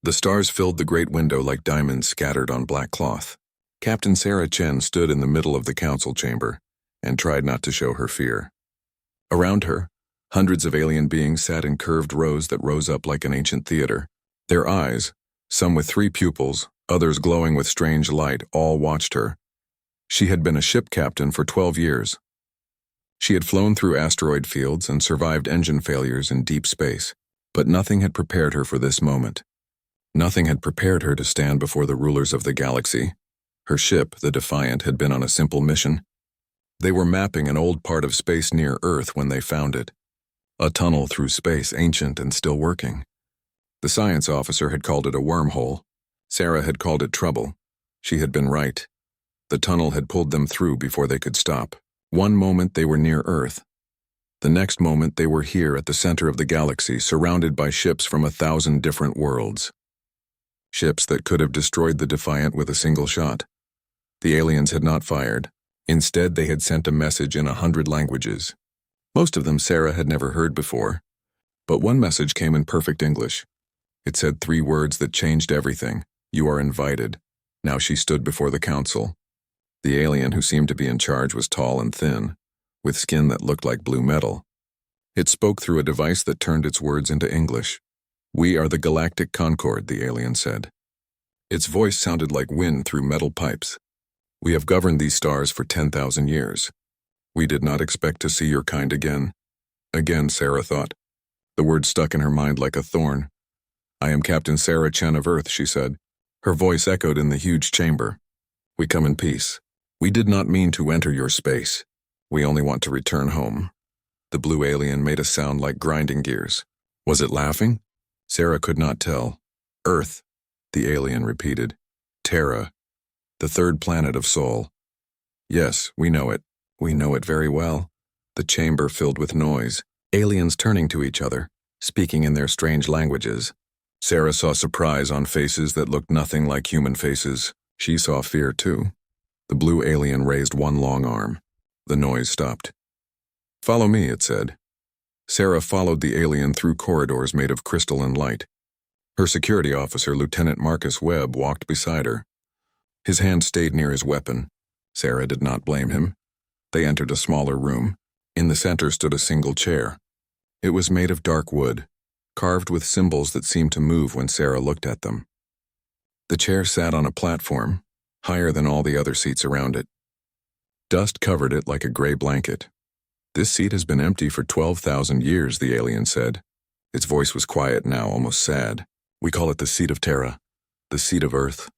The stars filled the great window like diamonds scattered on black cloth. Captain Sarah Chen stood in the middle of the council chamber and tried not to show her fear. Around her, hundreds of alien beings sat in curved rows that rose up like an ancient theater. Their eyes, some with 3 pupils, others glowing with strange light, all watched her. She had been a ship captain for 12 years. She had flown through asteroid fields and survived engine failures in deep space, but nothing had prepared her for this moment. Nothing had prepared her to stand before the rulers of the galaxy. Her ship, the Defiant, had been on a simple mission. They were mapping an old part of space near Earth when they found it. A tunnel through space, ancient and still working. The science officer had called it a wormhole. Sarah had called it trouble. She had been right. The tunnel had pulled them through before they could stop. One moment they were near Earth. The next moment they were here at the center of the galaxy, surrounded by ships from 1,000 different worlds. Ships that could have destroyed the Defiant with a single shot. The aliens had not fired. Instead, they had sent a message in 100 languages. Most of them Sarah had never heard before. But one message came in perfect English. It said 3 words that changed everything. You are invited. Now she stood before the council. The alien who seemed to be in charge was tall and thin, with skin that looked like blue metal. It spoke through a device that turned its words into English. We are the Galactic Concord, the alien said. Its voice sounded like wind through metal pipes. We have governed these stars for 10,000 years. We did not expect to see your kind again. Again, Sarah thought. The word stuck in her mind like a thorn. I am Captain Sarah Chen of Earth, she said. Her voice echoed in the huge chamber. We come in peace. We did not mean to enter your space. We only want to return home. The blue alien made a sound like grinding gears. Was it laughing? Sarah could not tell. Earth, the alien repeated. Terra, the 3rd planet of Sol. Yes, we know it. We know it very well. The chamber filled with noise, aliens turning to each other, speaking in their strange languages. Sarah saw surprise on faces that looked nothing like human faces. She saw fear, too. The blue alien raised one long arm. The noise stopped. Follow me, it said. Sarah followed the alien through corridors made of crystalline light. Her security officer, Lieutenant Marcus Webb, walked beside her. His hand stayed near his weapon. Sarah did not blame him. They entered a smaller room. In the center stood a single chair. It was made of dark wood, carved with symbols that seemed to move when Sarah looked at them. The chair sat on a platform, higher than all the other seats around it. Dust covered it like a gray blanket. This seat has been empty for 12,000 years, the alien said. Its voice was quiet now, almost sad. We call it the seat of Terra, the seat of Earth.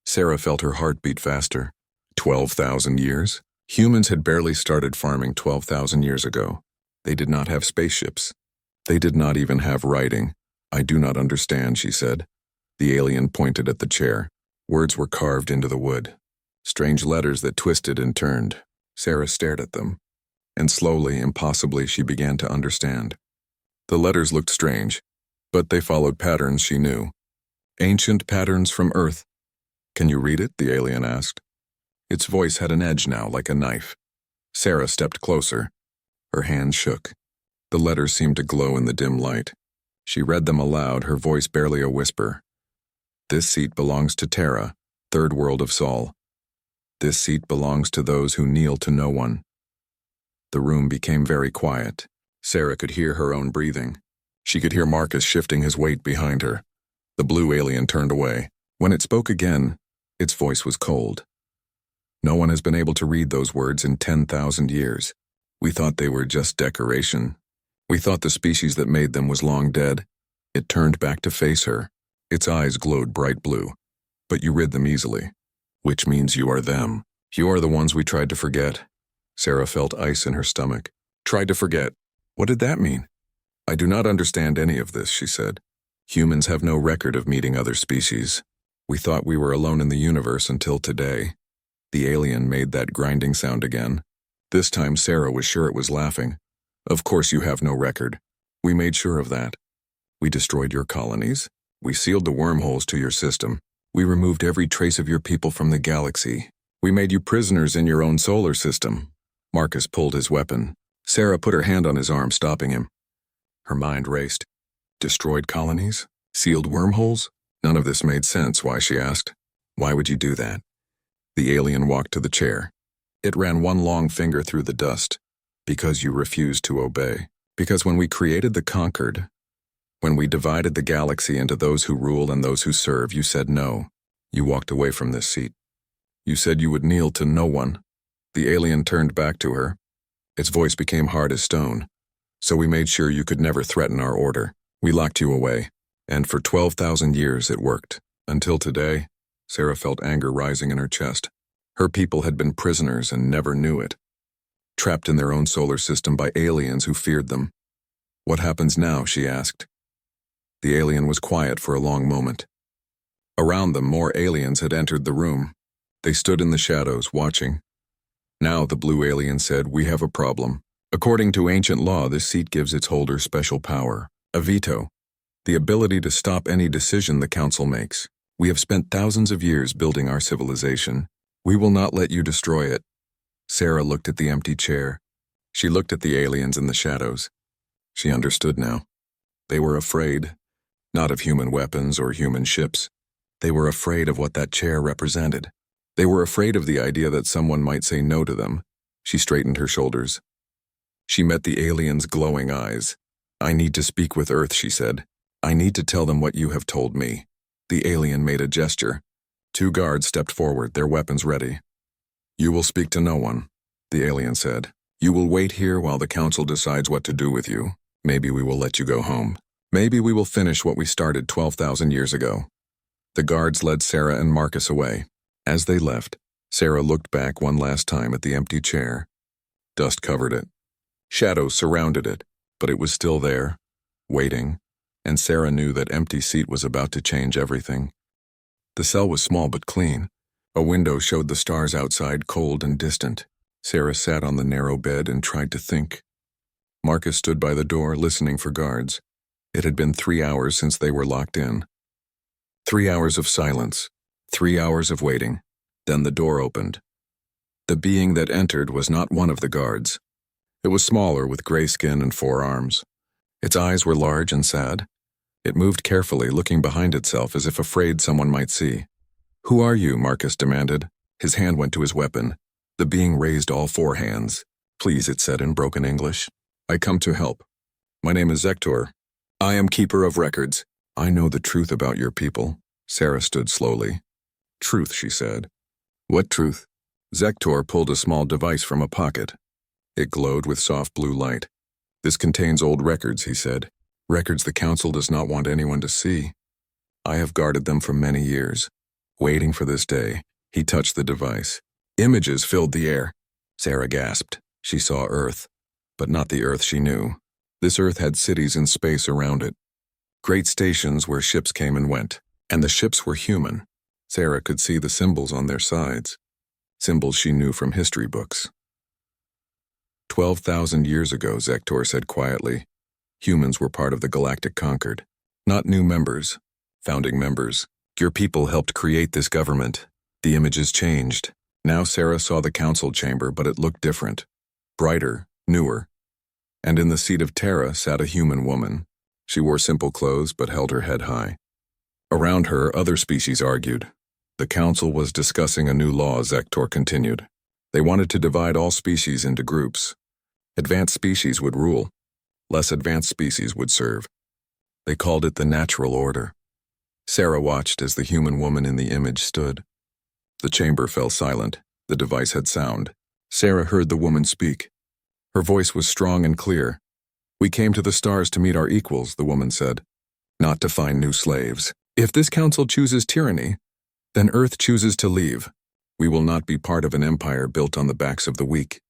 Sarah felt her heart beat faster. 12,000 years? Humans had barely started farming 12,000 years ago. They did not have spaceships. They did not even have writing. I do not understand, she said. The alien pointed at the chair. Words were carved into the wood. Strange letters that twisted and turned. Sarah stared at them. And slowly, impossibly, she began to understand. The letters looked strange, but they followed patterns she knew. Ancient patterns from Earth. Can you read it? The alien asked. Its voice had an edge now, like a knife. Sarah stepped closer. Her hands shook. The letters seemed to glow in the dim light. She read them aloud, her voice barely a whisper. This seat belongs to Terra, 3rd world of Sol. This seat belongs to those who kneel to no one. The room became very quiet. Sarah could hear her own breathing. She could hear Marcus shifting his weight behind her. The blue alien turned away. When it spoke again, its voice was cold. No one has been able to read those words in 10,000 years. We thought they were just decoration. We thought the species that made them was long dead. It turned back to face her. Its eyes glowed bright blue. But you read them easily. Which means you are them. You are the ones we tried to forget. Sarah felt ice in her stomach. Tried to forget. What did that mean? I do not understand any of this, she said. Humans have no record of meeting other species. We thought we were alone in the universe until today. The alien made that grinding sound again. This time Sarah was sure it was laughing. Of course you have no record. We made sure of that. We destroyed your colonies. We sealed the wormholes to your system. We removed every trace of your people from the galaxy. We made you prisoners in your own solar system. Marcus pulled his weapon. Sarah put her hand on his arm, stopping him. Her mind raced. Destroyed colonies? Sealed wormholes? None of this made sense. Why, she asked. Why would you do that? The alien walked to the chair. It ran one long finger through the dust. Because you refused to obey. Because when we created the conquered, when we divided the galaxy into those who rule and those who serve, you said no. You walked away from this seat. You said you would kneel to no one. The alien turned back to her. Its voice became hard as stone. So we made sure you could never threaten our order. We locked you away. And for 12,000 years it worked. Until today, Sarah felt anger rising in her chest. Her people had been prisoners and never knew it. Trapped in their own solar system by aliens who feared them. What happens now? She asked. The alien was quiet for a long moment. Around them, more aliens had entered the room. They stood in the shadows, watching. Now the blue alien said, "We have a problem. According to ancient law, this seat gives its holder special power, a veto, the ability to stop any decision the council makes. We have spent thousands of years building our civilization. We will not let you destroy it." Sarah looked at the empty chair. She looked at the aliens in the shadows. She understood now. They were afraid, not of human weapons or human ships. They were afraid of what that chair represented. They were afraid of the idea that someone might say no to them. She straightened her shoulders. She met the alien's glowing eyes. "I need to speak with Earth," she said. "I need to tell them what you have told me." The alien made a gesture. 2 guards stepped forward, their weapons ready. "You will speak to no one," the alien said. "You will wait here while the council decides what to do with you. Maybe we will let you go home. Maybe we will finish what we started 12,000 years ago." The guards led Sarah and Marcus away. As they left, Sarah looked back one last time at the empty chair. Dust covered it. Shadows surrounded it, but it was still there, waiting, and Sarah knew that empty seat was about to change everything. The cell was small but clean. A window showed the stars outside, cold and distant. Sarah sat on the narrow bed and tried to think. Marcus stood by the door, listening for guards. It had been 3 hours since they were locked in. 3 hours of silence, 3 hours of waiting. Then the door opened. The being that entered was not one of the guards. It was smaller, with gray skin and 4 arms. Its eyes were large and sad. It moved carefully, looking behind itself as if afraid someone might see. "Who are you?" Marcus demanded. His hand went to his weapon. The being raised all 4 hands. "Please," it said in broken English. "I come to help. My name is Zektor. I am keeper of records. I know the truth about your people." Sarah stood slowly. "Truth," she said. "What truth?" Zektor pulled a small device from a pocket. It glowed with soft blue light. "This contains old records," he said. "Records the council does not want anyone to see. I have guarded them for many years, waiting for this day." He touched the device. Images filled the air. Sarah gasped. She saw Earth, but not the Earth she knew. This Earth had cities in space around it. Great stations where ships came and went, and the ships were human. Sarah could see the symbols on their sides, symbols she knew from history books. 12,000 years ago, Zektor said quietly, humans were part of the Galactic Conquered. Not new members, founding members. Your people helped create this government. The images changed. Now Sarah saw the council chamber, but it looked different. Brighter, newer. And in the seat of Terra sat a human woman. She wore simple clothes but held her head high. Around her, other species argued. The council was discussing a new law, Zektor continued. They wanted to divide all species into groups. Advanced species would rule. Less advanced species would serve. They called it the natural order. Sarah watched as the human woman in the image stood. The chamber fell silent. The device had sound. Sarah heard the woman speak. Her voice was strong and clear. "We came to the stars to meet our equals," the woman said, "not to find new slaves. If this council chooses tyranny, then Earth chooses to leave. We will not be part of an empire built on the backs of the weak."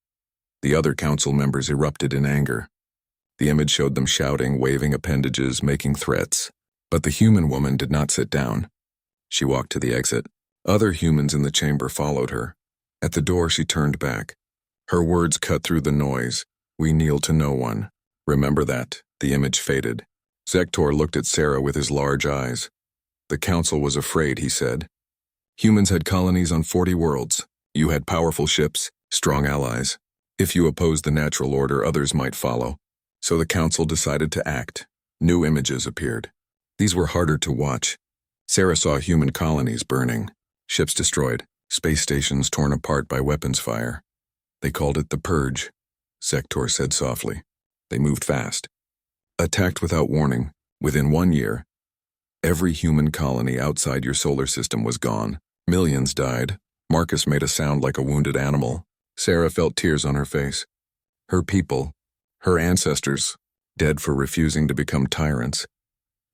The other council members erupted in anger. The image showed them shouting, waving appendages, making threats. But the human woman did not sit down. She walked to the exit. Other humans in the chamber followed her. At the door, she turned back. Her words cut through the noise. "We kneel to no one. Remember that." The image faded. Zektor looked at Sarah with his large eyes. "The council was afraid," he said. "Humans had colonies on 40 worlds. You had powerful ships, strong allies. If you opposed the natural order, others might follow. So the council decided to act. New images appeared. These were harder to watch. Sarah saw human colonies burning, ships destroyed, space stations torn apart by weapons fire. They called it the Purge, Zektor said softly. They moved fast. Attacked without warning, within 1 year, every human colony outside your solar system was gone. Millions died. Marcus made a sound like a wounded animal. Sarah felt tears on her face. Her people, her ancestors, dead for refusing to become tyrants.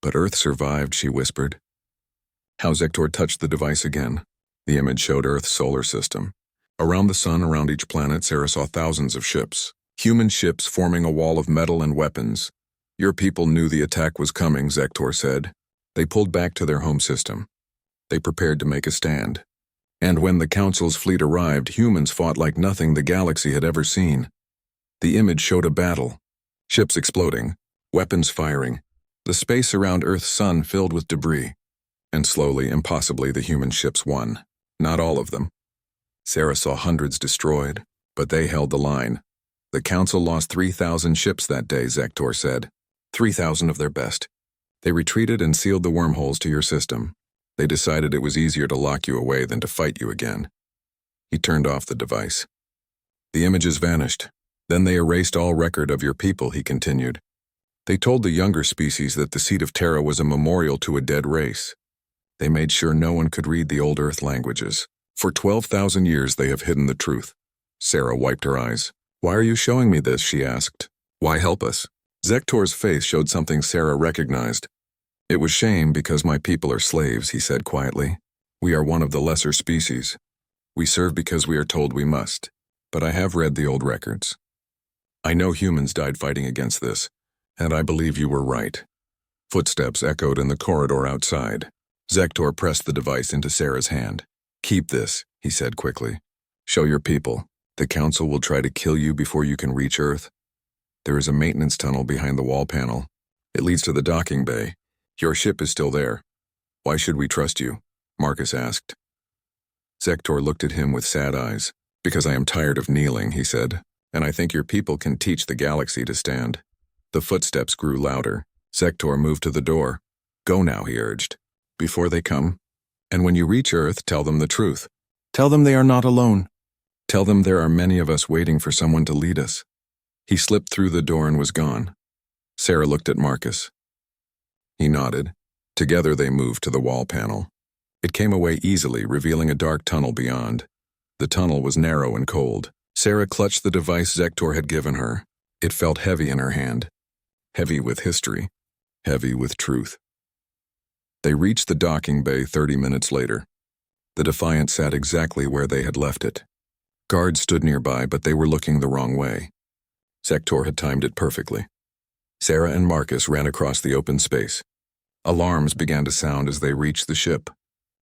But Earth survived, she whispered. How Zektor touched the device again. The image showed Earth's solar system. Around the sun, around each planet, Sarah saw thousands of ships. Human ships forming a wall of metal and weapons. Your people knew the attack was coming, Zektor said. They pulled back to their home system. They prepared to make a stand. And when the Council's fleet arrived, humans fought like nothing the galaxy had ever seen. The image showed a battle. Ships exploding, weapons firing, the space around Earth's sun filled with debris. And slowly, impossibly, the human ships won. Not all of them. Sarah saw hundreds destroyed, but they held the line. The Council lost 3,000 ships that day, Zektor said. 3,000 of their best. They retreated and sealed the wormholes to your system. They decided it was easier to lock you away than to fight you again. He turned off the device. The images vanished. Then they erased all record of your people, he continued. They told the younger species that the Seed of Terra was a memorial to a dead race. They made sure no one could read the old Earth languages. For 12,000 years they have hidden the truth. Sarah wiped her eyes. Why are you showing me this, she asked. Why help us? Zektor's face showed something Sarah recognized. It was shame because my people are slaves, he said quietly. We are one of the lesser species. We serve because we are told we must. But I have read the old records. I know humans died fighting against this, and I believe you were right. Footsteps echoed in the corridor outside. Zektor pressed the device into Sarah's hand. Keep this, he said quickly. Show your people. The Council will try to kill you before you can reach Earth. There is a maintenance tunnel behind the wall panel. It leads to the docking bay. Your ship is still there. Why should we trust you? Marcus asked. Zektor looked at him with sad eyes. Because I am tired of kneeling, he said, and I think your people can teach the galaxy to stand. The footsteps grew louder. Zektor moved to the door. Go now, he urged. Before they come. And when you reach Earth, tell them the truth. Tell them they are not alone. Tell them there are many of us waiting for someone to lead us. He slipped through the door and was gone. Sarah looked at Marcus. He nodded. Together they moved to the wall panel. It came away easily, revealing a dark tunnel beyond. The tunnel was narrow and cold. Sarah clutched the device Zektor had given her. It felt heavy in her hand. Heavy with history. Heavy with truth. They reached the docking bay 30 minutes later. The Defiant sat exactly where they had left it. Guards stood nearby, but they were looking the wrong way. Zektor had timed it perfectly. Sarah and Marcus ran across the open space. Alarms began to sound as they reached the ship.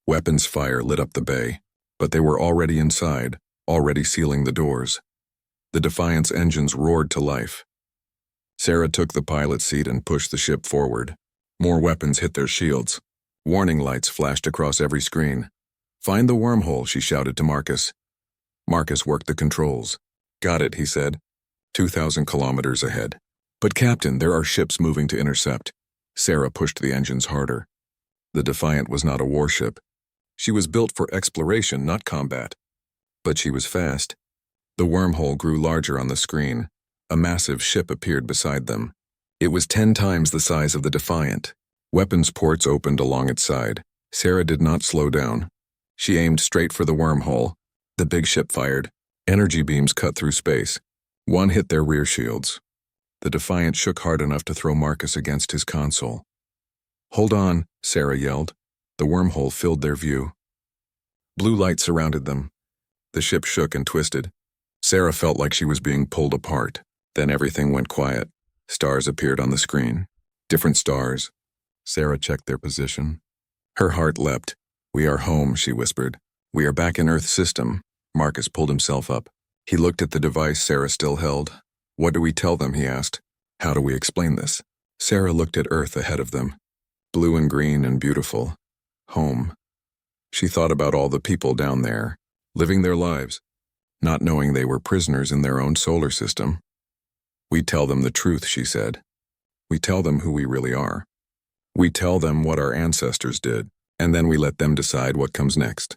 Weapons fire lit up the bay, but they were already inside, already sealing the doors. The Defiant's engines roared to life. Sarah took the pilot's seat and pushed the ship forward. More weapons hit their shields. Warning lights flashed across every screen. Find the wormhole, she shouted to Marcus. Marcus worked the controls. Got it, he said. 2,000 kilometers ahead. But Captain, there are ships moving to intercept. Sarah pushed the engines harder. The Defiant was not a warship. She was built for exploration, not combat. But she was fast. The wormhole grew larger on the screen. A massive ship appeared beside them. It was 10 times the size of the Defiant. Weapons ports opened along its side. Sarah did not slow down. She aimed straight for the wormhole. The big ship fired. Energy beams cut through space. One hit their rear shields. The Defiant shook hard enough to throw Marcus against his console. Hold on, Sarah yelled. The wormhole filled their view. Blue light surrounded them. The ship shook and twisted. Sarah felt like she was being pulled apart. Then everything went quiet. Stars appeared on the screen. Different stars. Sarah checked their position. Her heart leapt. We are home, she whispered. We are back in Earth's system. Marcus pulled himself up. He looked at the device Sarah still held. What do we tell them, he asked. How do we explain this? Sarah looked at Earth ahead of them. Blue and green and beautiful. Home. She thought about all the people down there, living their lives, not knowing they were prisoners in their own solar system. We tell them the truth, she said. We tell them who we really are. We tell them what our ancestors did, and then we let them decide what comes next.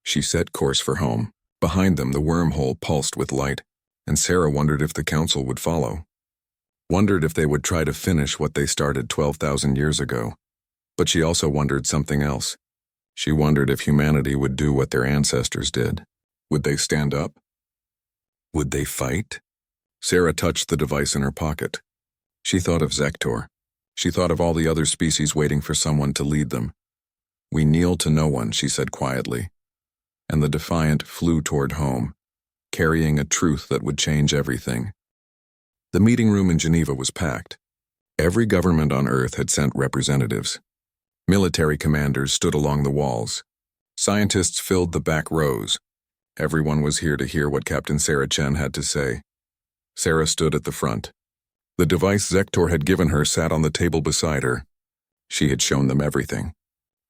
She set course for home. Behind them, the wormhole pulsed with light, and Sarah wondered if the council would follow. Wondered if they would try to finish what they started 12,000 years ago. But she also wondered something else. She wondered if humanity would do what their ancestors did. Would they stand up? Would they fight? Sarah touched the device in her pocket. She thought of Zektor. She thought of all the other species waiting for someone to lead them. We kneel to no one, she said quietly. And the Defiant flew toward home, carrying a truth that would change everything. The meeting room in Geneva was packed. Every government on Earth had sent representatives. Military commanders stood along the walls. Scientists filled the back rows. Everyone was here to hear what Captain Sarah Chen had to say. Sarah stood at the front. The device Zektor had given her sat on the table beside her. She had shown them everything.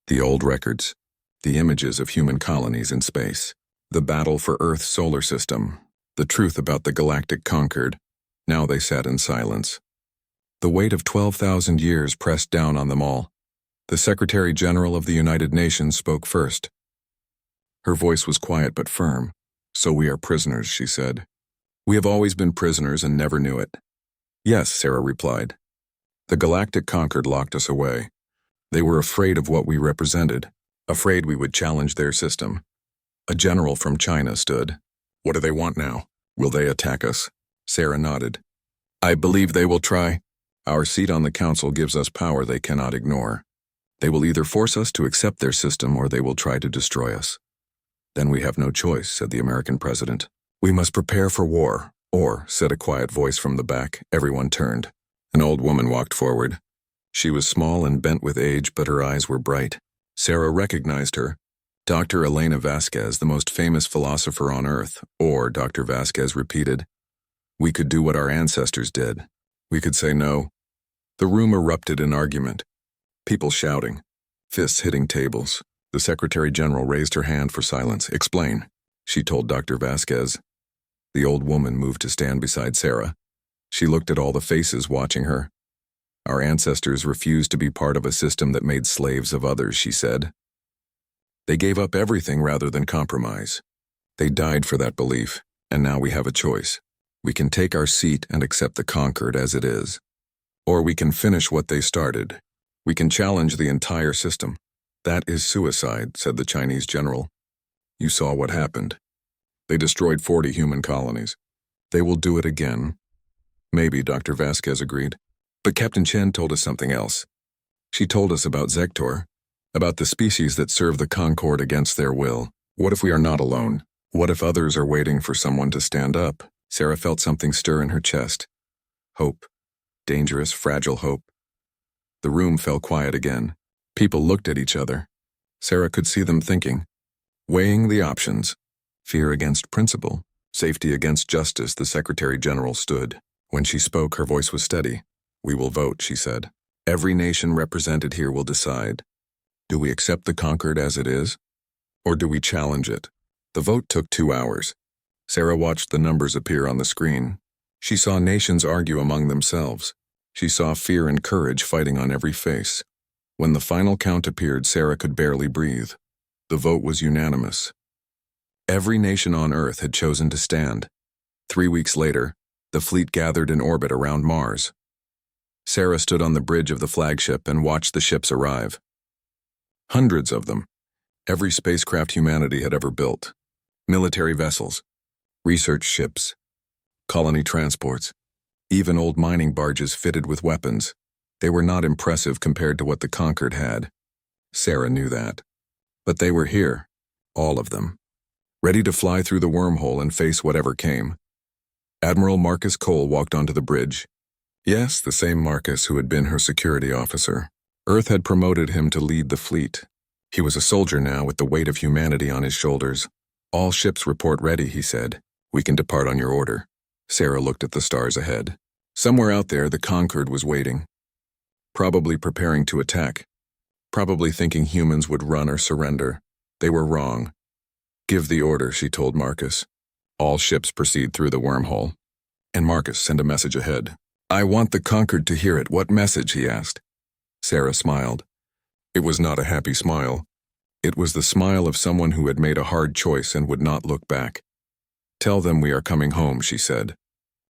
The old records, the images of human colonies in space, the battle for Earth's solar system, the truth about the galactic conquered. Now they sat in silence. The weight of 12,000 years pressed down on them all. The Secretary General of the United Nations spoke first. Her voice was quiet but firm. "So we are prisoners," she said. "We have always been prisoners and never knew it." "Yes," Sarah replied. "The galactic conquered locked us away. They were afraid of what we represented, afraid we would challenge their system." A general from China stood. "What do they want now? Will they attack us?" Sarah nodded. "I believe they will try. Our seat on the council gives us power they cannot ignore. They will either force us to accept their system or they will try to destroy us." "Then we have no choice," said the American president. "We must prepare for war, or," said a quiet voice from the back. Everyone turned. An old woman walked forward. She was small and bent with age, but her eyes were bright. Sarah recognized her. Dr. Elena Vasquez, the most famous philosopher on Earth, or, Dr. Vasquez repeated, "We could do what our ancestors did. We could say no." The room erupted in argument. People shouting, fists hitting tables. The Secretary General raised her hand for silence. "Explain," she told Dr. Vasquez. The old woman moved to stand beside Sarah. She looked at all the faces watching her. "Our ancestors refused to be part of a system that made slaves of others," she said. "They gave up everything rather than compromise. They died for that belief, and now we have a choice. We can take our seat and accept the conquered as it is. Or we can finish what they started. We can challenge the entire system." "That is suicide," said the Chinese general. "You saw what happened. They destroyed 40 human colonies. They will do it again." "Maybe," Dr. Vasquez agreed. "But Captain Chen told us something else. She told us about Zektor, about the species that serve the Concord against their will. What if we are not alone? What if others are waiting for someone to stand up?" Sarah felt something stir in her chest. Hope. Dangerous, fragile hope. The room fell quiet again. People looked at each other. Sarah could see them thinking, weighing the options. Fear against principle, safety against justice. The Secretary General stood. When she spoke, her voice was steady. "We will vote," she said. "Every nation represented here will decide. Do we accept the conquered as it is? Or do we challenge it?" The vote took 2 hours. Sarah watched the numbers appear on the screen. She saw nations argue among themselves. She saw fear and courage fighting on every face. When the final count appeared, Sarah could barely breathe. The vote was unanimous. Every nation on Earth had chosen to stand. 3 weeks later, the fleet gathered in orbit around Mars. Sarah stood on the bridge of the flagship and watched the ships arrive. Hundreds of them. Every spacecraft humanity had ever built. Military vessels, research ships, colony transports, even old mining barges fitted with weapons. They were not impressive compared to what the conquered had. Sarah knew that. But they were here, all of them, ready to fly through the wormhole and face whatever came. Admiral Marcus Cole walked onto the bridge. Yes, the same Marcus who had been her security officer. Earth had promoted him to lead the fleet. He was a soldier now with the weight of humanity on his shoulders. "All ships report ready," he said. "We can depart on your order." Sarah looked at the stars ahead. Somewhere out there, the Conquered was waiting. Probably preparing to attack. Probably thinking humans would run or surrender. They were wrong. "Give the order," she told Marcus. "All ships proceed through the wormhole." And Marcus sent a message ahead. "I want the Conquered to hear it." "What message?" he asked. Sarah smiled. It was not a happy smile. It was the smile of someone who had made a hard choice and would not look back. "Tell them we are coming home," she said.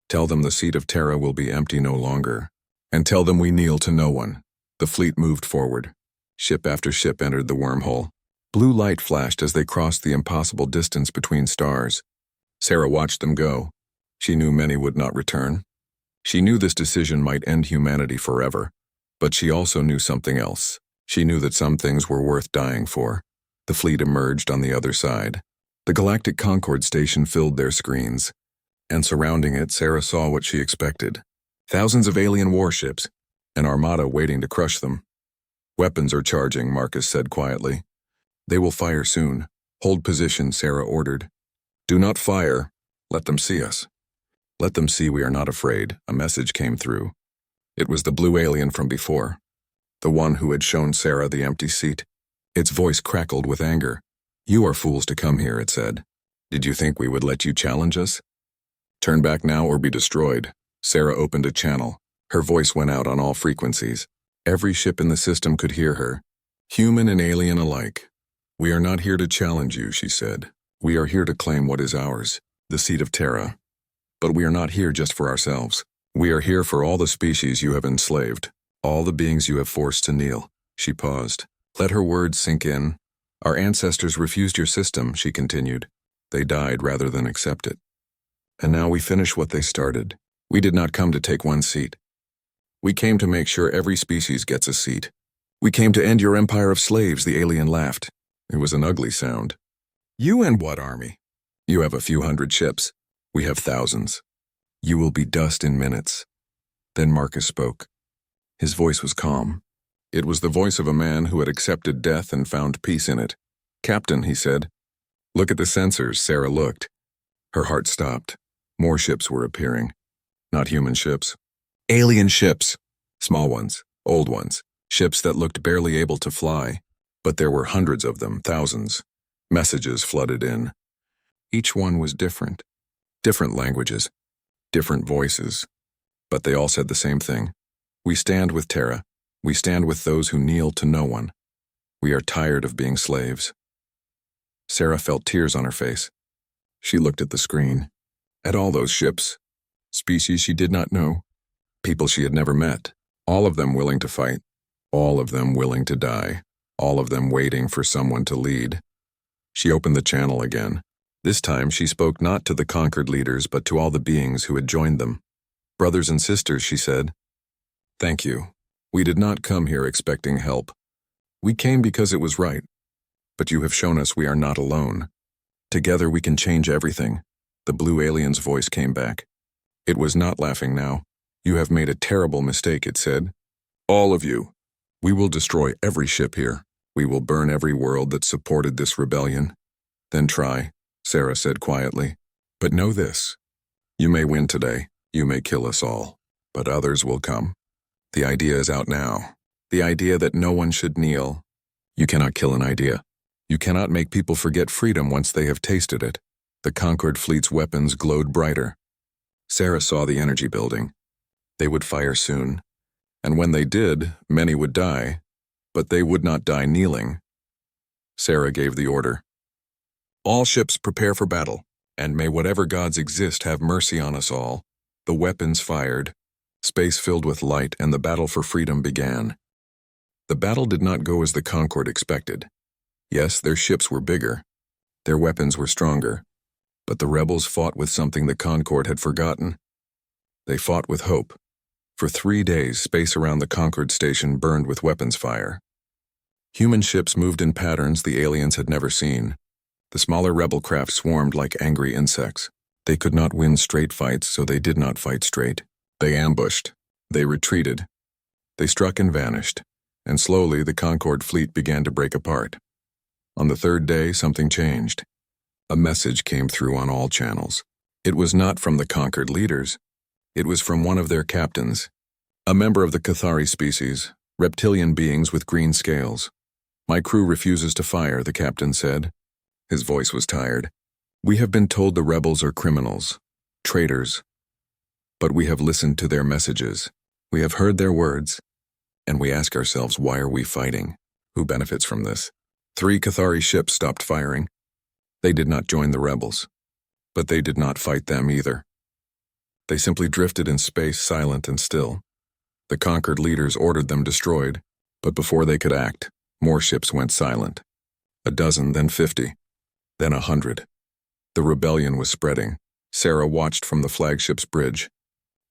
"Tell them the seat of Terra will be empty no longer. And tell them we kneel to no one." The fleet moved forward. Ship after ship entered the wormhole. Blue light flashed as they crossed the impossible distance between stars. Sarah watched them go. She knew many would not return. She knew this decision might end humanity forever. But she also knew something else. She knew that some things were worth dying for. The fleet emerged on the other side. The Galactic Concord station filled their screens. And surrounding it, Sarah saw what she expected. Thousands of alien warships, an armada waiting to crush them. "Weapons are charging," Marcus said quietly. "They will fire soon. Hold position," Sarah ordered. "Do not fire. Let them see us." "Let them see we are not afraid," a message came through. It was the blue alien from before, the one who had shown Sarah the empty seat. Its voice crackled with anger. "You are fools to come here," it said. "Did you think we would let you challenge us? Turn back now or be destroyed." Sarah opened a channel. Her voice went out on all frequencies. Every ship in the system could hear her, human and alien alike. "We are not here to challenge you," she said. "We are here to claim what is ours, the seat of Terra. But we are not here just for ourselves. We are here for all the species you have enslaved, all the beings you have forced to kneel." She paused. Let her words sink in. "Our ancestors refused your system," she continued. "They died rather than accept it. And now we finish what they started. We did not come to take one seat. We came to make sure every species gets a seat. We came to end your empire of slaves," the alien laughed. It was an ugly sound. "You and what army? You have a few hundred ships. We have thousands. You will be dust in minutes." Then Marcus spoke. His voice was calm. It was the voice of a man who had accepted death and found peace in it. "Captain," he said. "Look at the sensors." Sarah looked. Her heart stopped. More ships were appearing. Not human ships. Alien ships. Small ones, old ones, ships that looked barely able to fly. But there were hundreds of them, thousands. Messages flooded in. Each one was different. Different languages. Different voices. But they all said the same thing. "We stand with Terra. We stand with those who kneel to no one. We are tired of being slaves." Sarah felt tears on her face. She looked at the screen. At all those ships. Species she did not know. People she had never met. All of them willing to fight. All of them willing to die. All of them waiting for someone to lead. She opened the channel again. This time she spoke not to the conquered leaders but to all the beings who had joined them. "Brothers and sisters," she said. "Thank you. We did not come here expecting help. We came because it was right. But you have shown us we are not alone. Together we can change everything." The blue alien's voice came back. It was not laughing now. "You have made a terrible mistake," it said. "All of you. We will destroy every ship here. We will burn every world that supported this rebellion." "Then try," Sarah said quietly. "But know this. You may win today. You may kill us all. But others will come. The idea is out now. The idea that no one should kneel. You cannot kill an idea. You cannot make people forget freedom once they have tasted it." The conquered fleet's weapons glowed brighter. Sarah saw the energy building. They would fire soon. And when they did, many would die. But they would not die kneeling. Sarah gave the order. "All ships prepare for battle, and may whatever gods exist have mercy on us all." The weapons fired. Space filled with light, and the battle for freedom began. The battle did not go as the Concord expected. Yes, their ships were bigger. Their weapons were stronger. But the rebels fought with something the Concord had forgotten. They fought with hope. For 3 days, space around the Concord station burned with weapons fire. Human ships moved in patterns the aliens had never seen. The smaller rebel craft swarmed like angry insects. They could not win straight fights, so they did not fight straight. They ambushed. They retreated. They struck and vanished. And slowly the Concord fleet began to break apart. On the 3rd day, something changed. A message came through on all channels. It was not from the conquered leaders. It was from one of their captains, a member of the Cathari species, reptilian beings with green scales. "My crew refuses to fire," the captain said. His voice was tired. "We have been told the rebels are criminals, traitors. But we have listened to their messages. We have heard their words. And we ask ourselves, why are we fighting? Who benefits from this? 3 Cathari ships stopped firing. They did not join the rebels, but they did not fight them either. They simply drifted in space, silent and still. The conquered leaders ordered them destroyed, but before they could act, more ships went silent. 12, then 50, then 100. The rebellion was spreading. Sarah watched from the flagship's bridge.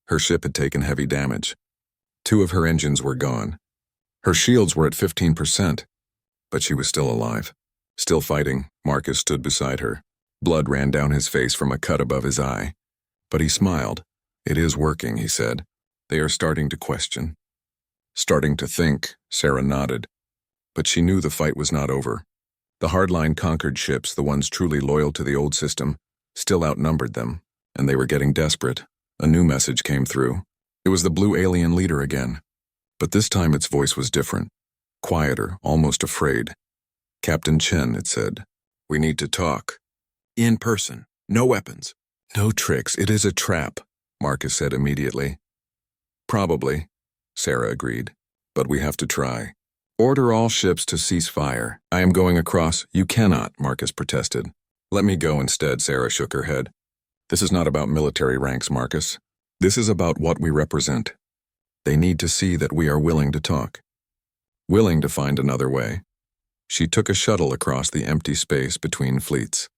Her ship had taken heavy damage. 2 of her engines were gone. Her shields were at 15%, but she was still alive. Still fighting, Marcus stood beside her. Blood ran down his face from a cut above his eye. But he smiled. "It is working," he said. "They are starting to question." "Starting to think," Sarah nodded. But she knew the fight was not over. The hardline conquered ships, the ones truly loyal to the old system, still outnumbered them, and they were getting desperate. A new message came through. It was the blue alien leader again. But this time its voice was different. Quieter, almost afraid. "Captain Chen," it said, "we need to talk. In person. No weapons. No tricks. It is a trap," Marcus said immediately. "Probably," Sarah agreed, "but we have to try. Order all ships to cease fire. I am going across." "You cannot," Marcus protested. "Let me go instead," Sarah shook her head. "This is not about military ranks, Marcus. This is about what we represent. They need to see that we are willing to talk. Willing to find another way." She took a shuttle across the empty space between fleets.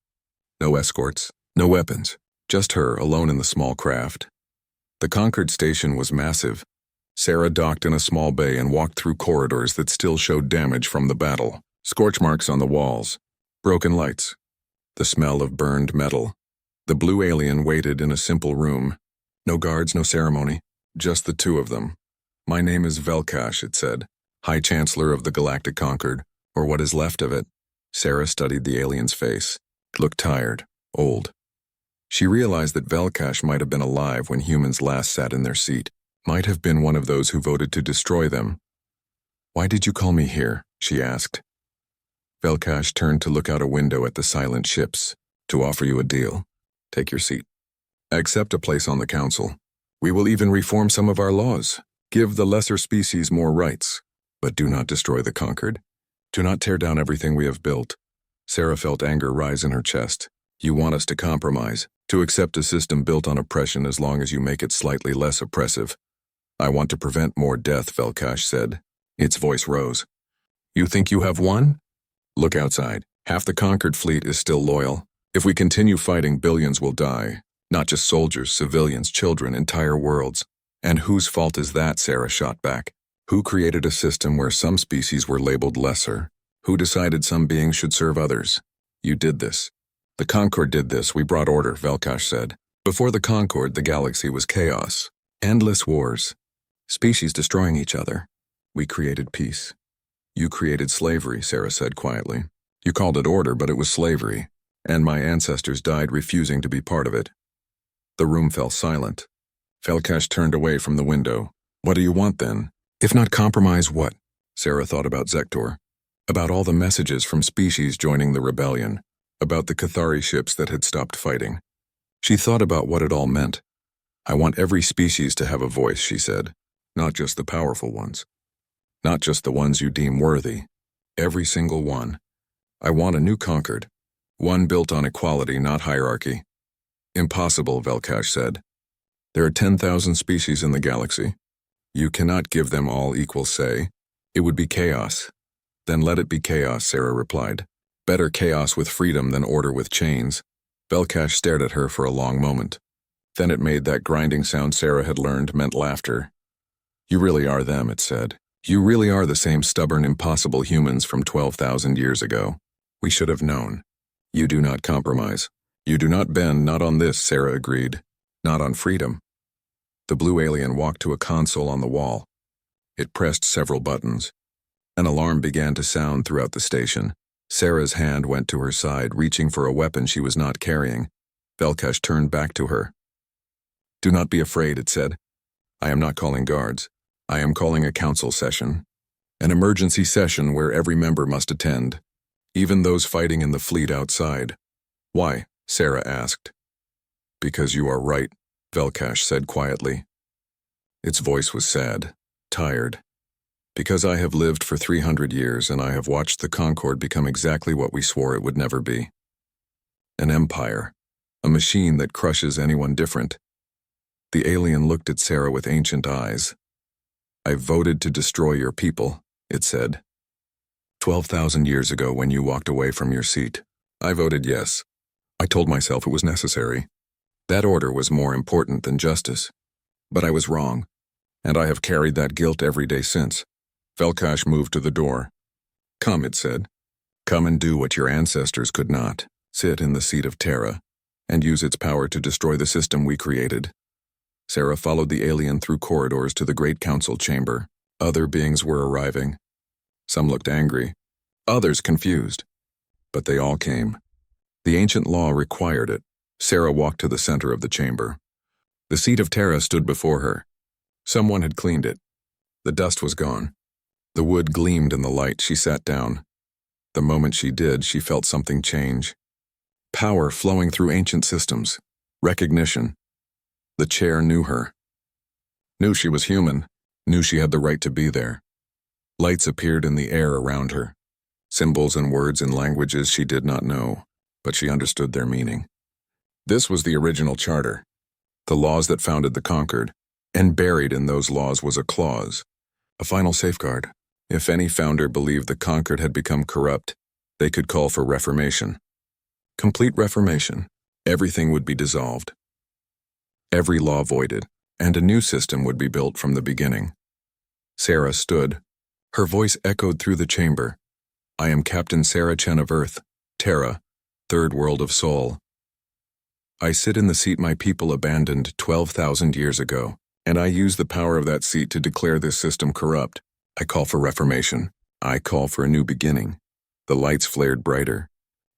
No escorts, no weapons, just her alone in the small craft. The conquered station was massive. Sarah docked in a small bay and walked through corridors that still showed damage from the battle. Scorch marks on the walls, broken lights, the smell of burned metal. The blue alien waited in a simple room. No guards, no ceremony, just the 2 of them. "My name is Velkash," it said, "High Chancellor of the Galactic Concord, or what is left of it." Sarah studied the alien's face. It looked tired, old. She realized that Velkash might have been alive when humans last sat in their seat, might have been one of those who voted to destroy them. "Why did you call me here?" she asked. Velkash turned to look out a window at the silent ships. "To offer you a deal. Take your seat. Accept a place on the council. We will even reform some of our laws. Give the lesser species more rights. But do not destroy the conquered. Do not tear down everything we have built." Sarah felt anger rise in her chest. "You want us to compromise, to accept a system built on oppression as long as you make it slightly less oppressive." "I want to prevent more death," Velkash said. Its voice rose. "You think you have won? Look outside. Half the conquered fleet is still loyal. If we continue fighting, billions will die. Not just soldiers, civilians, children, entire worlds." "And whose fault is that?" Sarah shot back. "Who created a system where some species were labeled lesser? Who decided some beings should serve others? You did this. The Concord did this. We brought order," Velkash said. "Before the Concord, the galaxy was chaos. Endless wars. Species destroying each other. We created peace. You created slavery," Sarah said quietly. "You called it order, but it was slavery. And my ancestors died refusing to be part of it." The room fell silent. Velkash turned away from the window. "What do you want then? If not compromise, what?" Sarah thought about Zektor. About all the messages from species joining the rebellion. About the Cathari ships that had stopped fighting. She thought about what it all meant. "I want every species to have a voice," she said. "Not just the powerful ones. Not just the ones you deem worthy. Every single one. I want a new Concord. One built on equality, not hierarchy." "Impossible," Velkash said. "There are 10,000 species in the galaxy. You cannot give them all equal say. It would be chaos." "Then let it be chaos," Sarah replied. "Better chaos with freedom than order with chains." Velkash stared at her for a long moment. Then it made that grinding sound Sarah had learned meant laughter. "You really are them," it said. "You really are the same stubborn, impossible humans from 12,000 years ago. We should have known. You do not compromise. You do not bend, not on this," Sarah agreed. "Not on freedom." The blue alien walked to a console on the wall. It pressed several buttons. An alarm began to sound throughout the station. Sarah's hand went to her side, reaching for a weapon she was not carrying. Velkash turned back to her. "Do not be afraid," it said. "I am not calling guards. I am calling a council session. An emergency session where every member must attend, even those fighting in the fleet outside." "Why?" Sarah asked. "Because you are right," Velkash said quietly. Its voice was sad, tired. Because I have lived for 300 years and I have watched the Concord become exactly what we swore it would never be. An empire. A machine that crushes anyone different. The alien looked at Sarah with ancient eyes. I voted to destroy your people, it said. 12,000 years ago when you walked away from your seat, I voted yes. I told myself it was necessary. That order was more important than justice. But I was wrong, and I have carried that guilt every day since. Velkash moved to the door. Come, it said. Come and do what your ancestors could not. Sit in the seat of Terra, and use its power to destroy the system we created. Sarah followed the alien through corridors to the Great Council chamber. Other beings were arriving. Some looked angry, others confused. But they all came. The ancient law required it. Sarah walked to the center of the chamber. The seat of Terra stood before her. Someone had cleaned it. The dust was gone. The wood gleamed in the light. She sat down. The moment she did, she felt something change. Power flowing through ancient systems. Recognition. The chair knew her. Knew she was human. Knew she had the right to be there. Lights appeared in the air around her. Symbols and words in languages she did not know, but she understood their meaning. This was the original charter. The laws that founded the Concord. And buried in those laws was a clause. A final safeguard. If any founder believed the Concord had become corrupt, they could call for reformation. Complete reformation. Everything would be dissolved. Every law voided, and a new system would be built from the beginning. Sarah stood. Her voice echoed through the chamber. I am Captain Sarah Chen of Earth, Terra, Third World of Soul. I sit in the seat my people abandoned 12,000 years ago, and I use the power of that seat to declare this system corrupt. I call for reformation. I call for a new beginning. The lights flared brighter.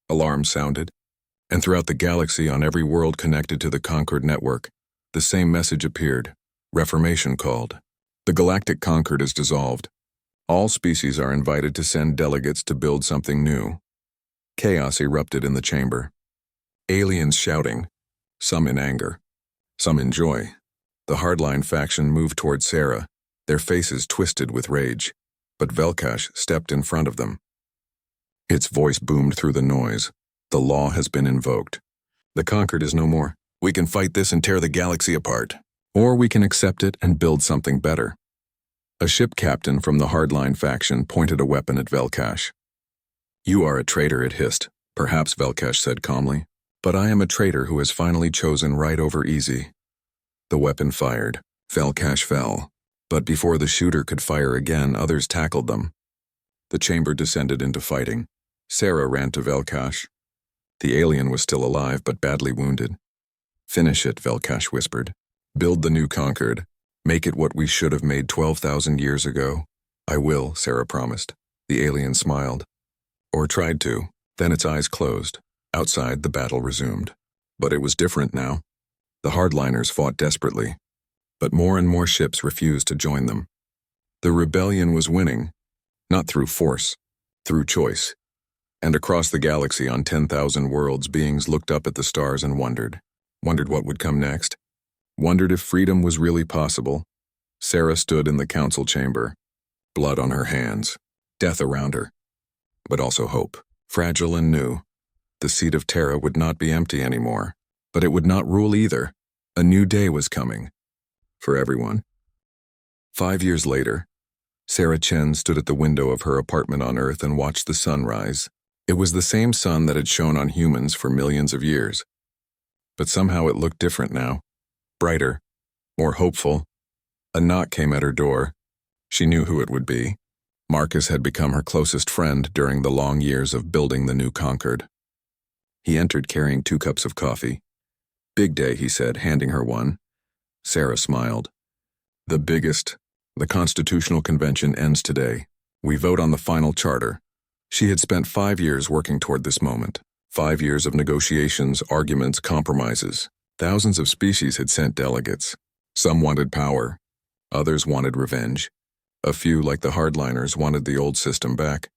Alarms sounded. And throughout the galaxy, on every world connected to the Concord network, the same message appeared. Reformation called. The Galactic Concord is dissolved. All species are invited to send delegates to build something new. Chaos erupted in the chamber. Aliens shouting, some in anger, some in joy. The hardline faction moved toward Sarah, their faces twisted with rage, but Velkash stepped in front of them. Its voice boomed through the noise. The law has been invoked. The Concord is no more. We can fight this and tear the galaxy apart. Or we can accept it and build something better. A ship captain from the hardline faction pointed a weapon at Velkash. You are a traitor, it hissed. Perhaps, Velkash said calmly. But I am a traitor who has finally chosen right over easy. The weapon fired. Velkash fell. But before the shooter could fire again, others tackled them. The chamber descended into fighting. Sarah ran to Velkash. The alien was still alive, but badly wounded. Finish it, Velkash whispered. Build the new Concord. Make it what we should have made 12,000 years ago. I will, Sarah promised. The alien smiled. Or tried to. Then its eyes closed. Outside, the battle resumed. But it was different now. The hardliners fought desperately. But more and more ships refused to join them. The rebellion was winning. Not through force. Through choice. And across the galaxy on 10,000 worlds, beings looked up at the stars and wondered. Wondered what would come next. Wondered if freedom was really possible. Sarah stood in the council chamber. Blood on her hands. Death around her. But also hope. Fragile and new. The seat of Terra would not be empty anymore. But it would not rule either. A new day was coming. For everyone. 5 years later, Sarah Chen stood at the window of her apartment on Earth and watched the sun rise. It was the same sun that had shone on humans for millions of years. But somehow it looked different now. Brighter. More hopeful. A knock came at her door. She knew who it would be. Marcus had become her closest friend during the long years of building the new Concord. He entered carrying 2 cups of coffee. Big day, he said, handing her one. Sarah smiled. The biggest. The Constitutional Convention ends today. We vote on the final charter. She had spent 5 years working toward this moment. 5 years of negotiations, arguments, compromises. Thousands of species had sent delegates. Some wanted power. Others wanted revenge. A few, like the hardliners, wanted the old system back.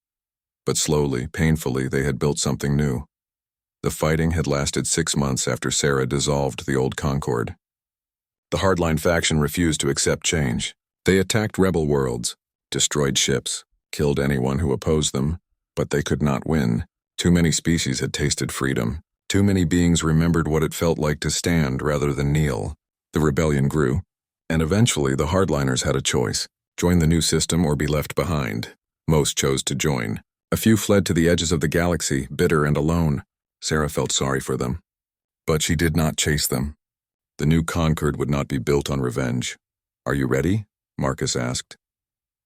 But slowly, painfully, they had built something new. The fighting had lasted 6 months after Sarah dissolved the old Concord. The hardline faction refused to accept change. They attacked rebel worlds, destroyed ships, killed anyone who opposed them, but they could not win. Too many species had tasted freedom. Too many beings remembered what it felt like to stand rather than kneel. The rebellion grew, and eventually the hardliners had a choice: join the new system or be left behind. Most chose to join. A few fled to the edges of the galaxy, bitter and alone. Sarah felt sorry for them. But she did not chase them. The new Concord would not be built on revenge. "Are you ready?" Marcus asked.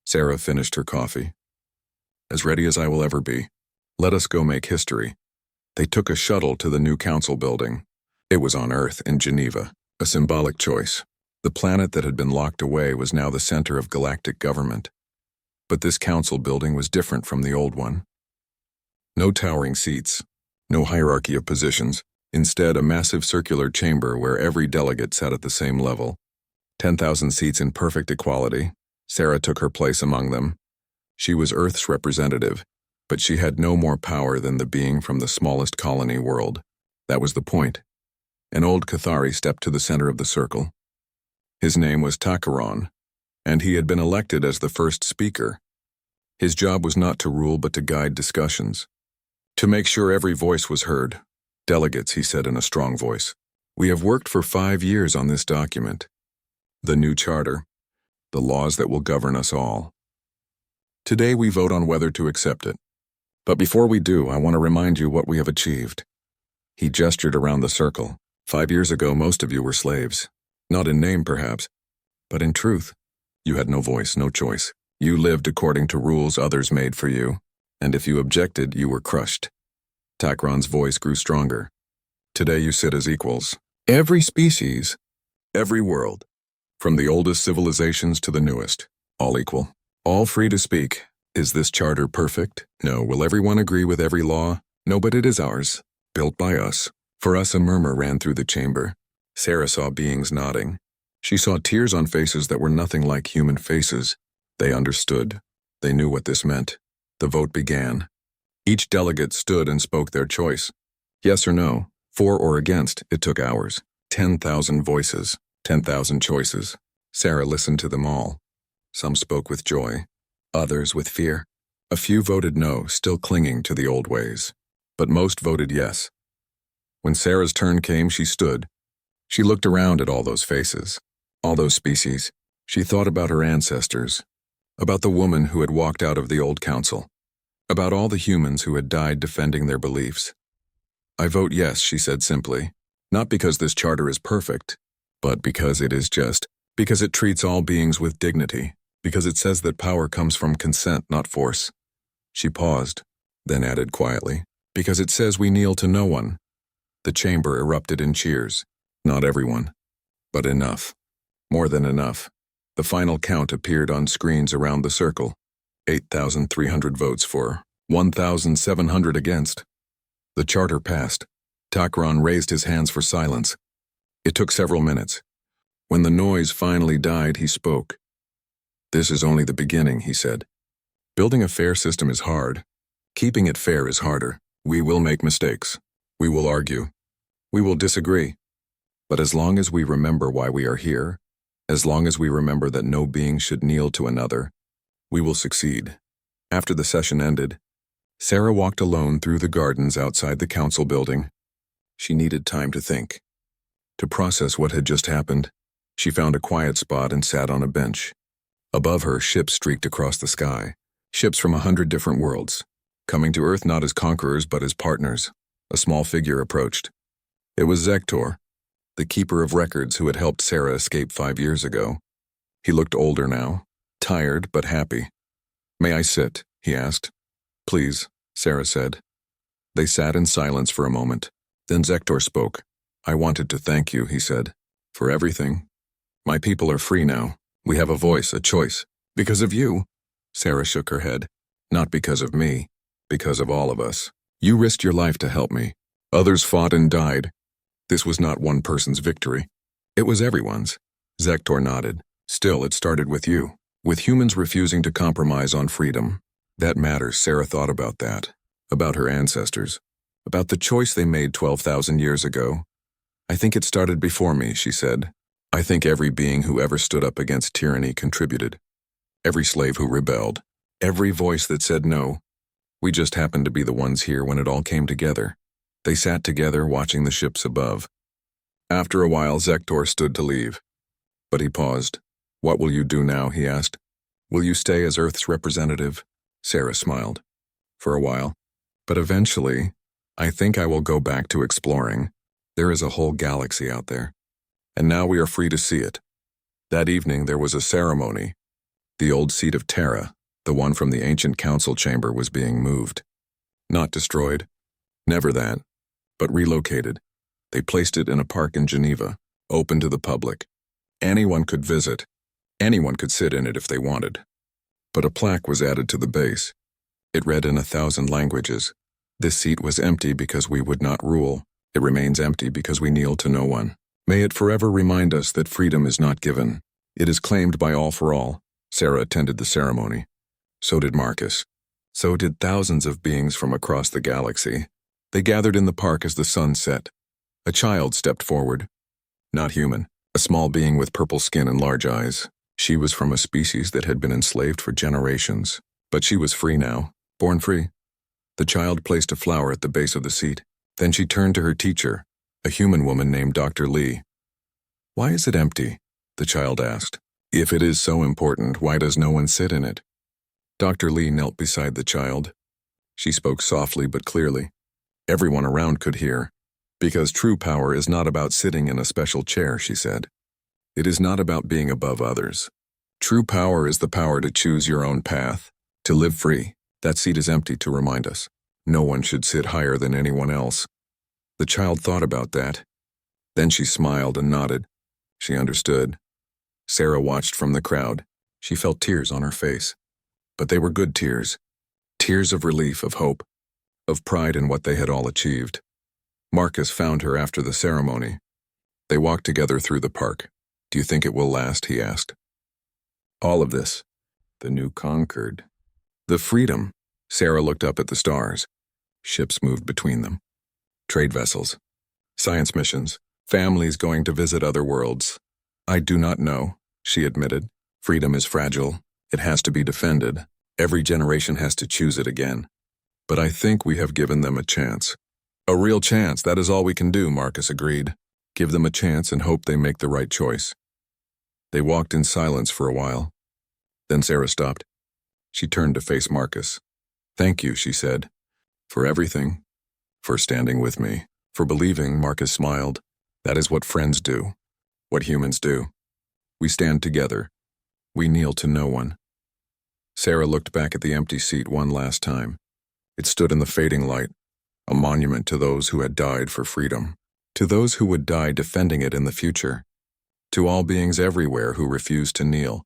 Sarah finished her coffee. "As ready as I will ever be. Let us go make history." They took a shuttle to the new council building. It was on Earth in Geneva, a symbolic choice. The planet that had been locked away was now the center of galactic government. But this council building was different from the old one. No towering seats, no hierarchy of positions, instead a massive circular chamber where every delegate sat at the same level. 10,000 seats in perfect equality. Sarah took her place among them. She was Earth's representative, but she had no more power than the being from the smallest colony world. That was the point. An old Cathari stepped to the center of the circle. His name was Takaron, and he had been elected as the first speaker. His job was not to rule but to guide discussions, to make sure every voice was heard. "Delegates," he said in a strong voice, "we have worked for 5 years on this document. The new charter, the laws that will govern us all. Today we vote on whether to accept it. But before we do, I want to remind you what we have achieved." He gestured around the circle. 5 years ago, most of you were slaves. Not in name, perhaps, but in truth. You had no voice, no choice. You lived according to rules others made for you, and if you objected, you were crushed. Takron's voice grew stronger. Today you sit as equals. Every species, every world, from the oldest civilizations to the newest, all equal, all free to speak. Is this charter perfect? No. Will everyone agree with every law? No, but it is ours, built by us. For us, a murmur ran through the chamber. Sarah saw beings nodding. She saw tears on faces that were nothing like human faces. They understood. They knew what this meant. The vote began. Each delegate stood and spoke their choice. Yes or no, for or against, it took hours. 10,000 voices, 10,000 choices. Sarah listened to them all. Some spoke with joy, others with fear. A few voted no, still clinging to the old ways. But most voted yes. When Sarah's turn came, she stood. She looked around at all those faces, all those species. She thought about her ancestors, about the woman who had walked out of the old council, about all the humans who had died defending their beliefs. "I vote yes," she said simply, "not because this charter is perfect, but because it is just, because it treats all beings with dignity, because it says that power comes from consent, not force." She paused, then added quietly, "Because it says we kneel to no one." The chamber erupted in cheers. Not everyone, but enough. More than enough. The final count appeared on screens around the circle. 8,300 votes for, 1,700 against. The charter passed. Takron raised his hands for silence. It took several minutes. When the noise finally died, he spoke. "This is only the beginning," he said. "Building a fair system is hard. Keeping it fair is harder. We will make mistakes. We will argue. We will disagree. But as long as we remember why we are here, as long as we remember that no being should kneel to another, we will succeed." After the session ended, Sarah walked alone through the gardens outside the council building. She needed time to think, to process what had just happened. She found a quiet spot and sat on a bench. Above her, ships streaked across the sky, ships from 100 different worlds, coming to Earth not as conquerors but as partners. A small figure approached. It was Zektor, the keeper of records who had helped Sarah escape 5 years ago. He looked older now, tired but happy. "May I sit?" he asked. "Please," Sarah said. They sat in silence for a moment. Then Zektor spoke. "I wanted to thank you," he said, "for everything. My people are free now. We have a voice, a choice. Because of you." Sarah shook her head. "Not because of me, because of all of us. You risked your life to help me. Others fought and died. This was not one person's victory. It was everyone's." Zektor nodded. "Still, it started with you, with humans refusing to compromise on freedom. That matters." Sarah thought about that, about her ancestors, about the choice they made 12,000 years ago. "I think it started before me," she said. "I think every being who ever stood up against tyranny contributed. every slave who rebelled, every voice that said no. We just happened to be the ones here when it all came together. They sat together watching the ships above. After a while, Zektor stood to leave. But he paused. What will you do now, he asked. Will you stay as Earth's representative? Sarah smiled. For a while. But eventually, I think I will go back to exploring. There is a whole galaxy out there. And now we are free to see it. That evening there was a ceremony. The old seat of Terra, the one from the ancient council chamber, was being moved. Not destroyed. Never that. But relocated. They placed it in a park in Geneva, open to the public. Anyone could visit. Anyone could sit in it if they wanted. But a plaque was added to the base. It read in 1,000 languages. This seat was empty because we would not rule. It remains empty because we kneel to no one. May it forever remind us that freedom is not given. It is claimed by all for all. Sarah attended the ceremony. So did Marcus. So did thousands of beings from across the galaxy. They gathered in the park as the sun set. A child stepped forward. Not human. A small being with purple skin and large eyes. She was from a species that had been enslaved for generations. But she was free now. Born free. The child placed a flower at the base of the seat. Then she turned to her teacher, a human woman named Dr. Lee. Why is it empty? The child asked. If it is so important, why does no one sit in it? Dr. Lee knelt beside the child. She spoke softly but clearly. Everyone around could hear. Because true power is not about sitting in a special chair, she said. It is not about being above others. True power is the power to choose your own path, to live free. That seat is empty to remind us. No one should sit higher than anyone else. The child thought about that. Then she smiled and nodded. She understood. Sarah watched from the crowd. She felt tears on her face. But they were good tears. Tears of relief, of hope, of pride in what they had all achieved. Marcus found her after the ceremony. They walked together through the park. Do you think it will last? He asked. All of this. The new Concord. The freedom. Sarah looked up at the stars. Ships moved between them. Trade vessels. Science missions. Families going to visit other worlds. I do not know, she admitted. Freedom is fragile. It has to be defended. Every generation has to choose it again. But I think we have given them a chance. A real chance, that is all we can do, Marcus agreed. Give them a chance and hope they make the right choice. They walked in silence for a while. Then Sarah stopped. She turned to face Marcus. Thank you, she said. For everything. For standing with me. For believing, Marcus smiled. That is what friends do. What humans do. We stand together. We kneel to no one. Sarah looked back at the empty seat one last time. It stood in the fading light, a monument to those who had died for freedom, to those who would die defending it in the future, to all beings everywhere who refused to kneel,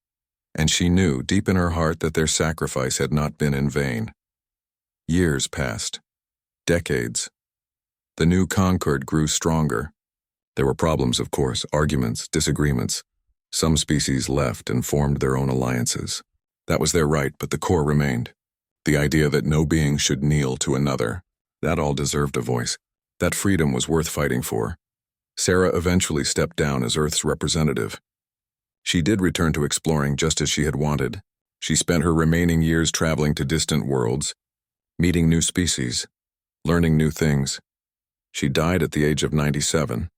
and she knew deep in her heart that their sacrifice had not been in vain. Years passed. Decades. The new Concord grew stronger. There were problems, of course, arguments, disagreements. Some species left and formed their own alliances. That was their right, but the core remained. The idea that no being should kneel to another. That all deserved a voice. That freedom was worth fighting for. Sarah eventually stepped down as Earth's representative. She did return to exploring just as she had wanted. She spent her remaining years traveling to distant worlds, meeting new species, learning new things. She died at the age of 97,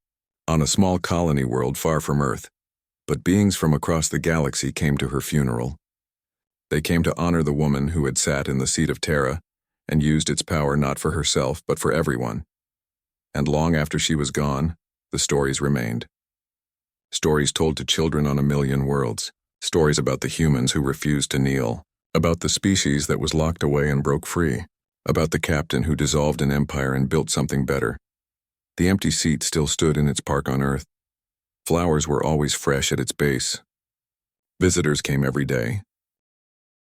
on a small colony world far from Earth. But beings from across the galaxy came to her funeral. They came to honor the woman who had sat in the seat of Terra and used its power not for herself but for everyone. And long after she was gone, the stories remained. Stories told to children on 1,000,000 worlds. Stories about the humans who refused to kneel. About the species that was locked away and broke free. About the captain who dissolved an empire and built something better. The empty seat still stood in its park on Earth. Flowers were always fresh at its base. Visitors came every day,